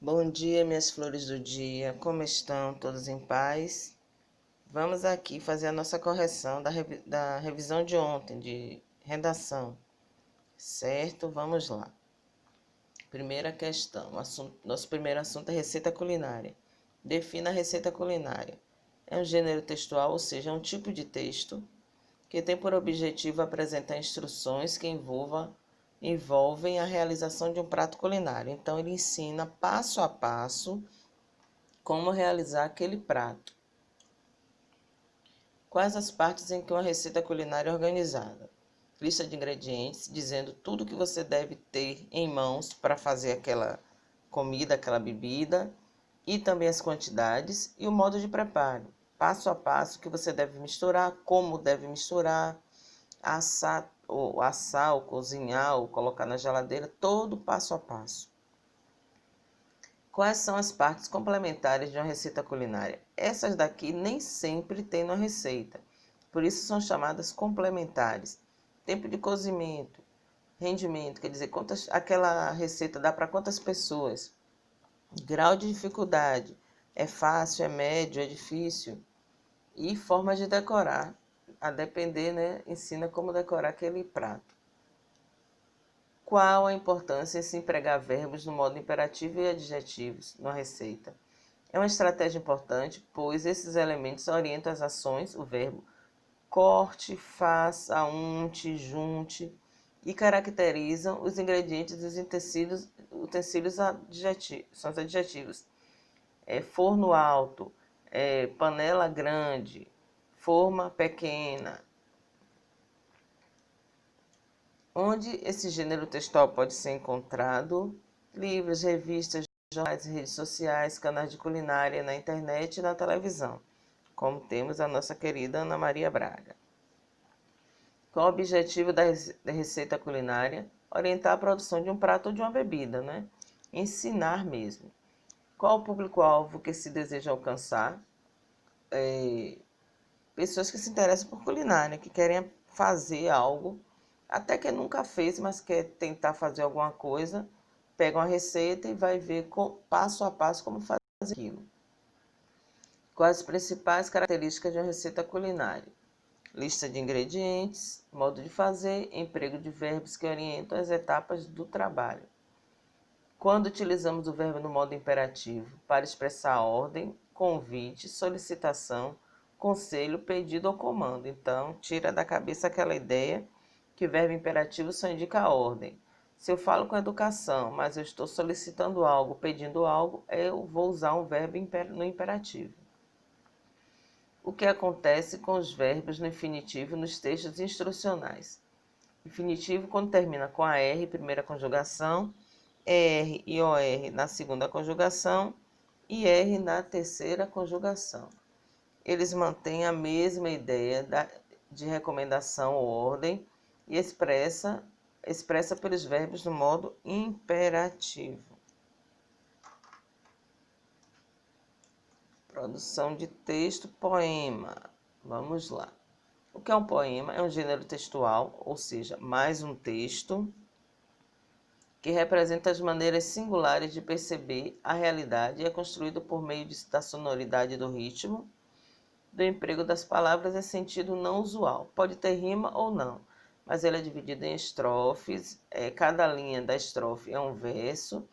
Bom dia, minhas flores do dia. Como estão? Todos em paz? Vamos aqui fazer a nossa correção da revisão de ontem, de redação. Certo? Vamos lá. Primeira questão. Nosso primeiro assunto é receita culinária. Defina a receita culinária. É um gênero textual, ou seja, é um tipo de texto que tem por objetivo apresentar instruções que envolvem a realização de um prato culinário. Então, ele ensina passo a passo como realizar aquele prato. Quais as partes em que uma receita culinária é organizada? Lista de ingredientes, dizendo tudo que você deve ter em mãos para fazer aquela comida, aquela bebida, e também as quantidades e o modo de preparo. Passo a passo que você deve misturar, como deve misturar, assar, ou cozinhar, ou colocar na geladeira, todo passo a passo. Quais são as partes complementares de uma receita culinária? Essas daqui nem sempre tem na receita, por isso são chamadas complementares. Tempo de cozimento, rendimento, quer dizer, aquela receita dá para quantas pessoas? Grau de dificuldade, é fácil, é médio, é difícil? E forma de decorar, a depender, né? Ensina como decorar aquele prato. Qual a importância em se empregar verbos no modo imperativo e adjetivos numa receita? É uma estratégia importante, pois esses elementos orientam as ações, o verbo corte, faça, unte, junte, e caracterizam os ingredientes dos utensílios adjetivos, são os adjetivos. Forno alto, panela grande, forma pequena. Onde esse gênero textual pode ser encontrado? Livros, revistas, jornais, redes sociais, canais de culinária na internet e na televisão, como temos a nossa querida Ana Maria Braga. Qual o objetivo da receita culinária? Orientar a produção de um prato ou de uma bebida, né? Ensinar mesmo. Qual o público-alvo que se deseja alcançar? Pessoas que se interessam por culinária, que querem fazer algo, até que nunca fez, mas quer tentar fazer alguma coisa, pega uma receita e vai ver passo a passo como fazer aquilo. Quais as principais características de uma receita culinária? Lista de ingredientes, modo de fazer, emprego de verbos que orientam as etapas do trabalho. Quando utilizamos o verbo no modo imperativo para expressar ordem, convite, solicitação, conselho, pedido ou comando. Então, tira da cabeça aquela ideia que o verbo imperativo só indica a ordem. Se eu falo com educação, mas eu estou solicitando algo, pedindo algo, eu vou usar um verbo no imperativo. O que acontece com os verbos no infinitivo nos textos instrucionais? Infinitivo quando termina com a R, primeira conjugação, R e OR na segunda conjugação e R na terceira conjugação. Eles mantêm a mesma ideia de recomendação ou ordem e expressa pelos verbos no modo imperativo. Produção de texto, poema. Vamos lá. O que é um poema? É um gênero textual, ou seja, mais um texto que representa as maneiras singulares de perceber a realidade e é construído por meio da sonoridade e do ritmo, do emprego das palavras em sentido não usual. Pode ter rima ou não, mas ele é dividido em estrofes, cada linha da estrofe é um verso,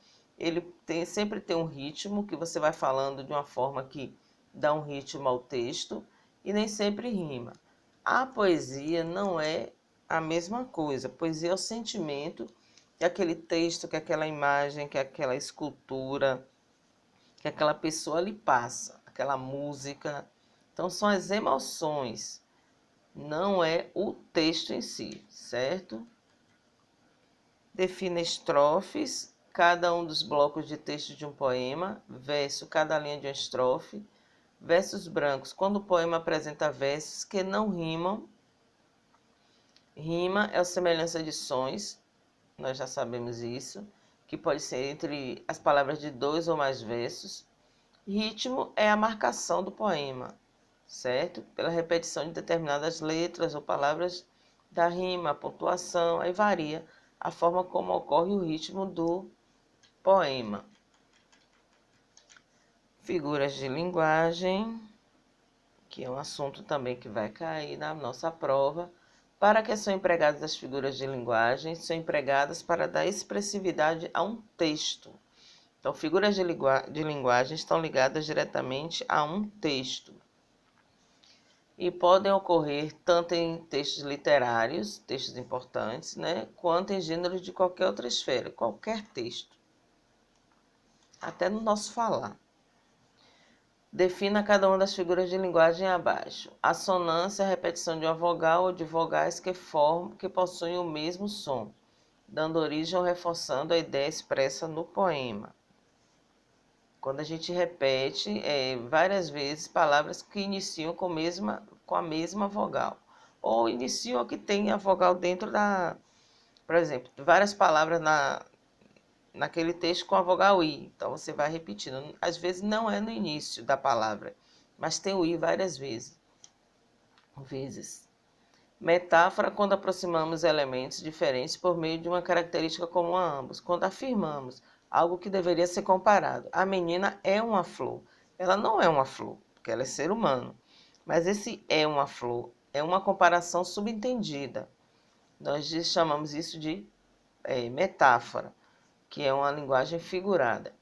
sempre tem um ritmo que você vai falando de uma forma que dá um ritmo ao texto e nem sempre rima. A poesia não é a mesma coisa. Poesia é o sentimento que aquele texto, que aquela imagem, que aquela escultura, que aquela pessoa lhe passa, aquela música. Então, são as emoções, não é o texto em si, certo? Defina estrofes, cada um dos blocos de texto de um poema, verso, cada linha de uma estrofe, versos brancos, quando o poema apresenta versos que não rimam. Rima é a semelhança de sons, nós já sabemos isso, que pode ser entre as palavras de dois ou mais versos. Ritmo é a marcação do poema, certo? Pela repetição de determinadas letras ou palavras da rima, a pontuação, aí varia a forma como ocorre o ritmo do poema. Figuras de linguagem, que é um assunto também que vai cair na nossa prova. Para que são empregadas as figuras de linguagem? São empregadas para dar expressividade a um texto. Então, figuras de linguagem estão ligadas diretamente a um texto. E podem ocorrer tanto em textos literários, textos importantes, né, quanto em gêneros de qualquer outra esfera, qualquer texto. Até no nosso falar. Defina cada uma das figuras de linguagem abaixo. Assonância é a repetição de uma vogal ou de vogais que possuem o mesmo som, dando origem ou reforçando a ideia expressa no poema. Quando a gente repete várias vezes palavras que iniciam com a mesma vogal, ou iniciam que tem a vogal dentro da... Por exemplo, várias palavras naquele texto com a vogal I. Então, você vai repetindo. Às vezes não é no início da palavra, mas tem o I várias vezes. Metáfora, quando aproximamos elementos diferentes por meio de uma característica comum a ambos. Quando afirmamos algo que deveria ser comparado. A menina é uma flor. Ela não é uma flor, porque ela é ser humano. Mas esse é uma flor é uma comparação subentendida. Nós chamamos isso de metáfora, que é uma linguagem figurada.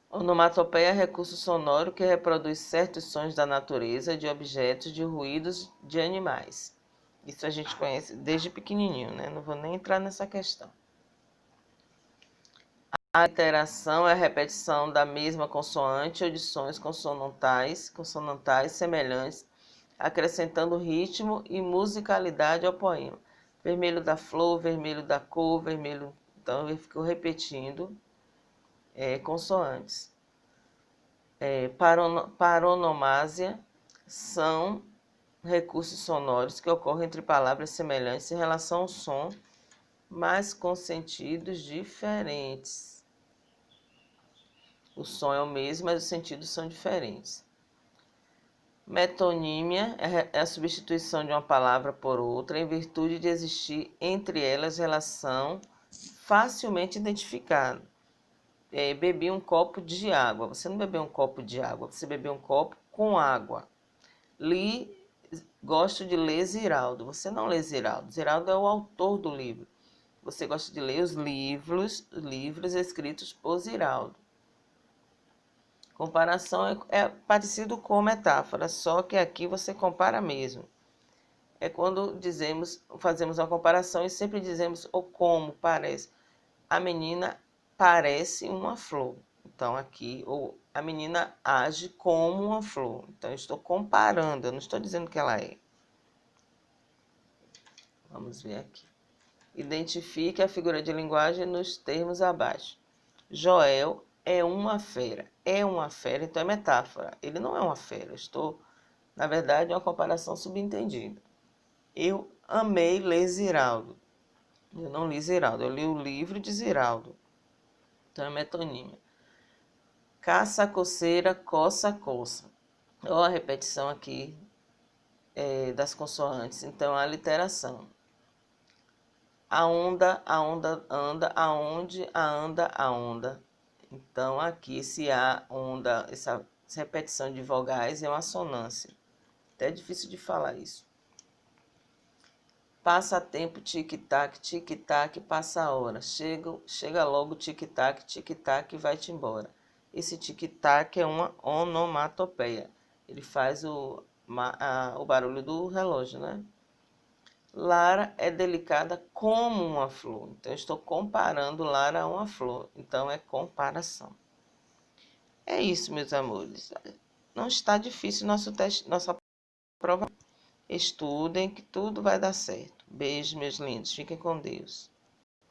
Onomatopeia é recurso sonoro que reproduz certos sons da natureza, de objetos, de ruídos, de animais. Isso a gente conhece desde pequenininho, né? Não vou nem entrar nessa questão. A iteração é a repetição da mesma consoante ou de sons consonantais semelhantes, acrescentando ritmo e musicalidade ao poema. Vermelho da flor, vermelho da cor, vermelho... Então, eu fico repetindo consoantes. Paronomásia são recursos sonoros que ocorrem entre palavras semelhantes em relação ao som, mas com sentidos diferentes. O som é o mesmo, mas os sentidos são diferentes. Metonímia é a substituição de uma palavra por outra em virtude de existir entre elas relação facilmente identificada. Bebi um copo de água. Você não bebeu um copo de água, você bebeu um copo com água. Gosto de ler Ziraldo. Você não lê Ziraldo. Ziraldo é o autor do livro. Você gosta de ler os livros escritos por Ziraldo. Comparação é parecido com metáfora, só que aqui você compara mesmo. É quando fazemos uma comparação e sempre dizemos o como parece. A menina parece uma flor. Então, aqui, a menina age como uma flor. Então, eu estou comparando, eu não estou dizendo que ela é. Vamos ver aqui. Identifique a figura de linguagem nos termos abaixo. Joel é uma fera. É uma fera, então é metáfora. Ele não é uma fera. Na verdade, é uma comparação subentendida. Eu amei ler Ziraldo. Eu não li Ziraldo, eu li o livro de Ziraldo. Então é metonímia. Caça, coceira, coça, coça. Olha a repetição aqui das consoantes. Então, a literação. A onda anda, aonde a anda a onda. Então, aqui, se há onda, essa repetição de vogais é uma assonância. Até é difícil de falar isso. Passa tempo, tic-tac, passa a hora. Chega logo, tic-tac, vai-te embora. Esse tic-tac é uma onomatopeia. Ele faz o barulho do relógio, né? Lara é delicada como uma flor. Então, eu estou comparando Lara a uma flor. Então, é comparação. É isso, meus amores. Não está difícil nossa prova. Estudem que tudo vai dar certo. Beijo, meus lindos. Fiquem com Deus.